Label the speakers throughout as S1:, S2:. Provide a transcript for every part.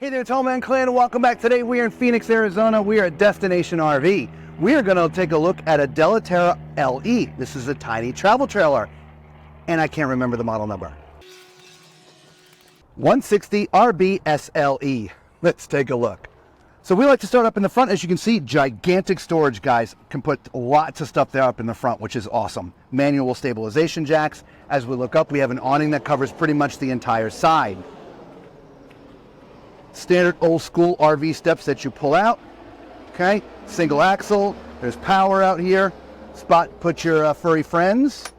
S1: Hey there, Tallman Clan, and welcome back. Today we are in Phoenix, Arizona. We are at Destination RV. We are going to take a look at a Della Terra LE. This is a tiny travel trailer, and I can't remember the model number. 160RBSLE. Let's take a look. So we like to start up in the front. As you can see, gigantic storage, guys. Can put lots of stuff there up in the front, which is awesome. Manual stabilization jacks. As we look up, we have an awning that covers pretty much the entire side. Standard old school RV steps that you pull out. Okay, single axle. There's power out here. Spot to put your furry friends.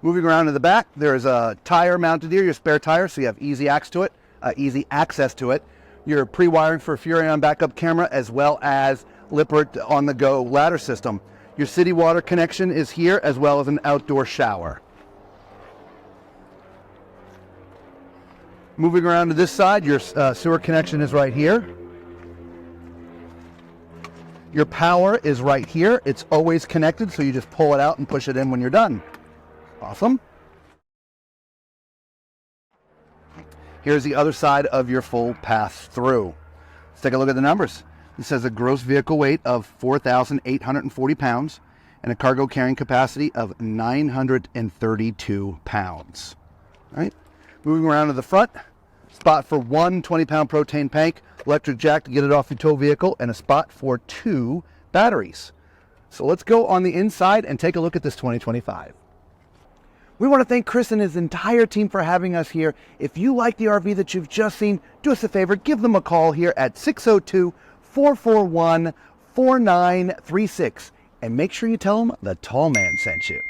S1: Moving around to the back, there's a tire mounted here, your spare tire, so you have easy access to it. Your pre-wiring for a Furrion backup camera, as well as Lippert on-the-go ladder system. Your city water connection is here, as well as an outdoor shower. Moving around to this side, your sewer connection is right here. Your power is right here. It's always connected, so you just pull it out and push it in when you're done. Awesome. Here's the other side of your full pass through. Let's take a look at the numbers. This has a gross vehicle weight of 4,840 pounds and a cargo carrying capacity of 932 pounds. All right. Moving around to the front, spot for one 20-pound propane tank, electric jack to get it off your tow vehicle, and a spot for 2 batteries. So let's go on the inside and take a look at this 2025. We want to thank Chris and his entire team for having us here. If you like the RV that you've just seen, do us a favor, give them a call here at 602-441-4936, and make sure you tell them the Tall Man sent you.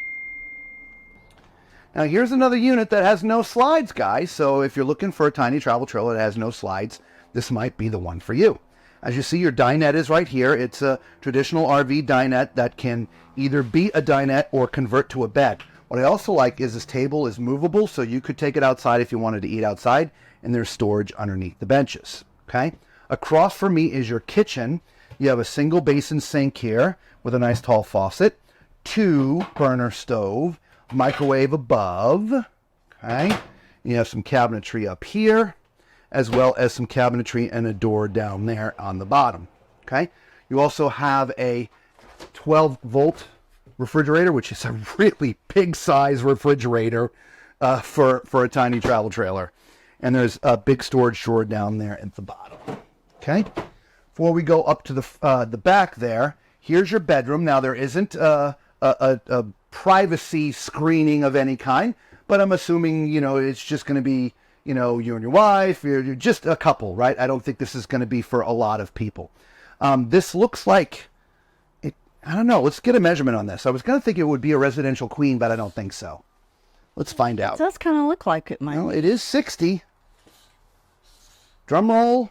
S1: Now here's another unit that has no slides, guys. So if you're looking for a tiny travel trailer that has no slides, this might be the one for you. As you see, your dinette is right here. It's a traditional RV dinette that can either be a dinette or convert to a bed. What I also like is this table is movable, so you could take it outside if you wanted to eat outside, and there's storage underneath the benches. Okay. Across from me is your kitchen. You have a single basin sink here with a nice tall faucet, 2 burner stove, microwave above. Okay, you have some cabinetry up here, as well as some cabinetry and a door down there on the bottom. Okay, you also have a 12-volt refrigerator, which is a really big size refrigerator for a tiny travel trailer, and there's a big storage drawer down there at the bottom. Okay, before we go up to the back there, here's your bedroom. Now there isn't a privacy screening of any kind, but I'm assuming, you know, it's just going to be, you know, you and your wife, you're just a couple, right? I don't think this is going to be for a lot of people. This looks like it, I don't know, let's get a measurement on this. I was going to think it would be a residential queen, but I don't think so. Let's find out.
S2: It does kind of look like it might.
S1: Well, it is 60. Drum roll.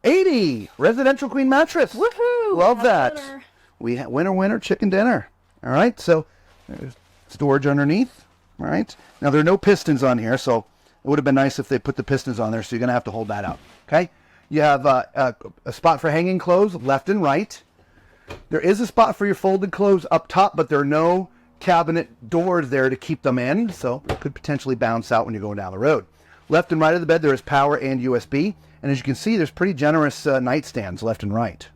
S1: 80. Residential queen mattress.
S2: Woohoo!
S1: Love that.
S2: Winner.
S1: We have winner, chicken dinner. All right, so there's storage underneath. All right, now there are no pistons on here, so it would have been nice if they put the pistons on there, so you're going to have to hold that out. Okay, you have a spot for hanging clothes left and right. There is a spot for your folded clothes up top, but there are no cabinet doors there to keep them in, so it could potentially bounce out when you're going down the road. Left and right of the bed, there is power and USB, and as you can see, there's pretty generous nightstands left and right.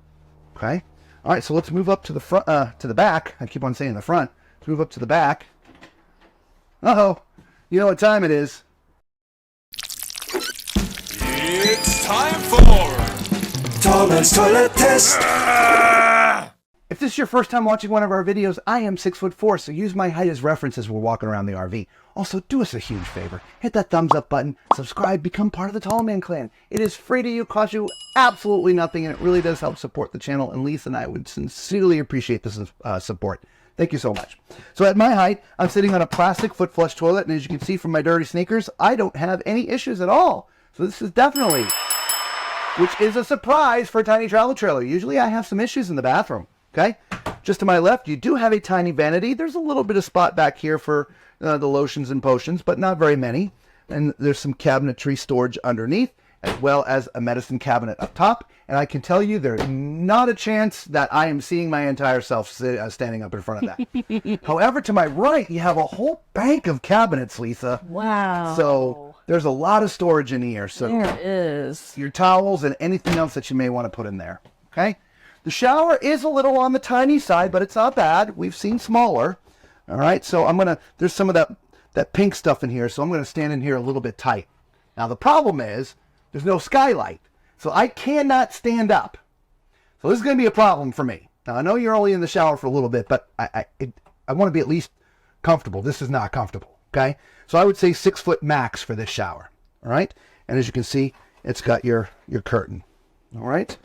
S1: Okay. All right, so let's move up to the front, to the back. I keep on saying the front. Let's move up to the back. Uh-oh. You know what time it is.
S3: It's time for Tallman's Toilet Test.
S1: If this is your first time watching one of our videos, I am 6'4", so use my height as reference as we're walking around the RV. Also, do us a huge favor. Hit that thumbs up button, subscribe, become part of the Tall Man Clan. It is free to you, costs you absolutely nothing, and it really does help support the channel, and Lisa and I would sincerely appreciate this support. Thank you so much. So at my height, I'm sitting on a plastic foot flush toilet, and as you can see from my dirty sneakers, I don't have any issues at all. So this is definitely, which is a surprise for a tiny travel trailer. Usually I have some issues in the bathroom. Okay, just to my left, you do have a tiny vanity. There's a little bit of spot back here for the lotions and potions, but not very many. And there's some cabinetry storage underneath, as well as a medicine cabinet up top. And I can tell you there's not a chance that I am seeing my entire self standing up in front of that. However, to my right, you have a whole bank of cabinets, Lisa.
S2: Wow.
S1: So There's a lot of storage in here. So
S2: There is.
S1: your towels and anything else that you may want to put in there. Okay. The shower is a little on the tiny side, but it's not bad. We've seen smaller. All right. So there's some of that pink stuff in here. So I'm going to stand in here a little bit tight. Now the problem is there's no skylight. So I cannot stand up. So this is going to be a problem for me. Now I know you're only in the shower for a little bit, but I want to be at least comfortable. This is not comfortable. Okay. So I would say 6 foot max for this shower. All right. And as you can see, it's got your curtain. All right.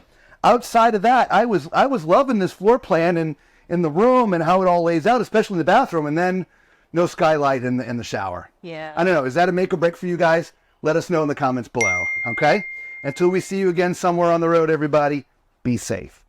S1: Outside of that, I was loving this floor plan and in the room and how it all lays out, especially in the bathroom, and then no skylight in the shower.
S2: Yeah.
S1: I don't know. Is that a make or break for you guys? Let us know in the comments below. Okay. Until we see you again somewhere on the road, everybody, be safe.